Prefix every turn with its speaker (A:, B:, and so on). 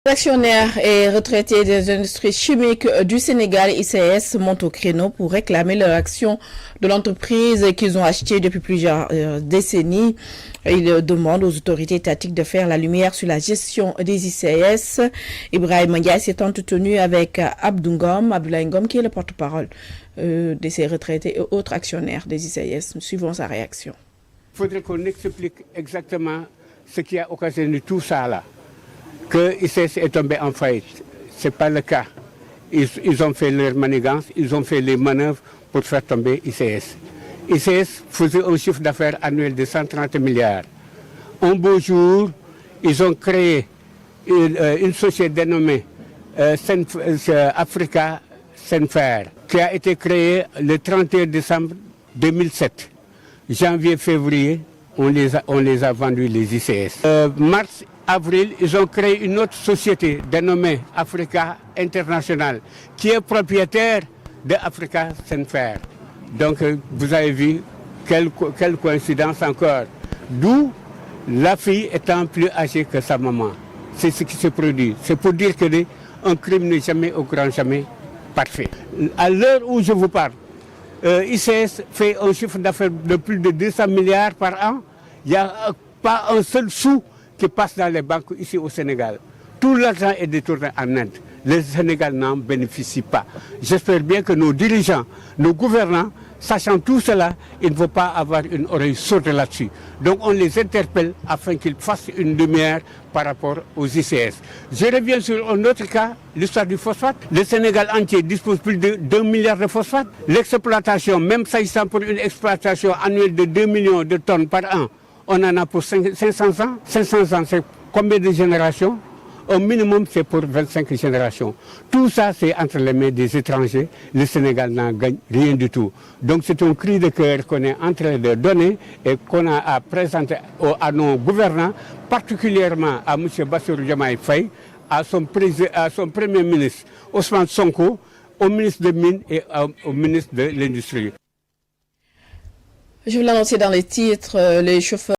A: L'actionnaire et retraité des industries chimiques du Sénégal, ICS, montent au créneau pour réclamer leur action de l'entreprise qu'ils ont achetée depuis plusieurs décennies. Ils demandent aux autorités étatiques de faire la lumière sur la gestion des ICS. Ibrahim Ndiaye s'est entretenu avec Abdoulaye Ngom, qui est le porte-parole de ces retraités et autres actionnaires des ICS. Suivons sa réaction.
B: Il faudrait qu'on explique exactement ce qui a occasionné tout ça là. Que ICS est tombé en faillite. Ce n'est pas le cas. Ils ont fait leur manigance, ils ont fait les manœuvres pour faire tomber ICS. ICS faisait un chiffre d'affaires annuel de 130 milliards. Un beau jour, ils ont créé une société dénommée Africa Senfer, qui a été créée le 31 décembre 2007. Janvier-février, on les a vendus, les ICS. Mars, avril, ils ont créé une autre société dénommée Africa International, qui est propriétaire de Africa Senfer. Donc, vous avez vu quelle coïncidence encore. D'où la fille étant plus âgée que sa maman. C'est ce qui se produit. C'est pour dire qu'un crime n'est jamais au grand jamais parfait. À l'heure où je vous parle, ICS fait un chiffre d'affaires de plus de 200 milliards par an. Il n'y a pas un seul sou qui passe dans les banques ici au Sénégal. Tout l'argent est détourné en Inde. Le Sénégal n'en bénéficie pas. J'espère bien que nos dirigeants, nos gouvernants, sachant tout cela, ils ne vont pas avoir une oreille sourde là-dessus. Donc on les interpelle afin qu'ils fassent une lumière par rapport aux ICS. Je reviens sur un autre cas, l'histoire du phosphate. Le Sénégal entier dispose plus de 2 milliards de phosphate. L'exploitation, même s'agissant pour une exploitation annuelle de 2 millions de tonnes par an, on en a pour 500 ans. 500 ans, c'est combien de générations? Au minimum, c'est pour 25 générations. Tout ça, c'est entre les mains des étrangers. Le Sénégal n'en gagne rien du tout. Donc, c'est un cri de cœur qu'on est en train de donner et qu'on a à présenter à nos gouvernants, particulièrement à M. Bassirou Diomaye Faye, à son premier ministre, Ousmane Sonko, au ministre des Mines et au ministre de l'Industrie.
A: Je vous l'annoncer dans les titres, les chauffeurs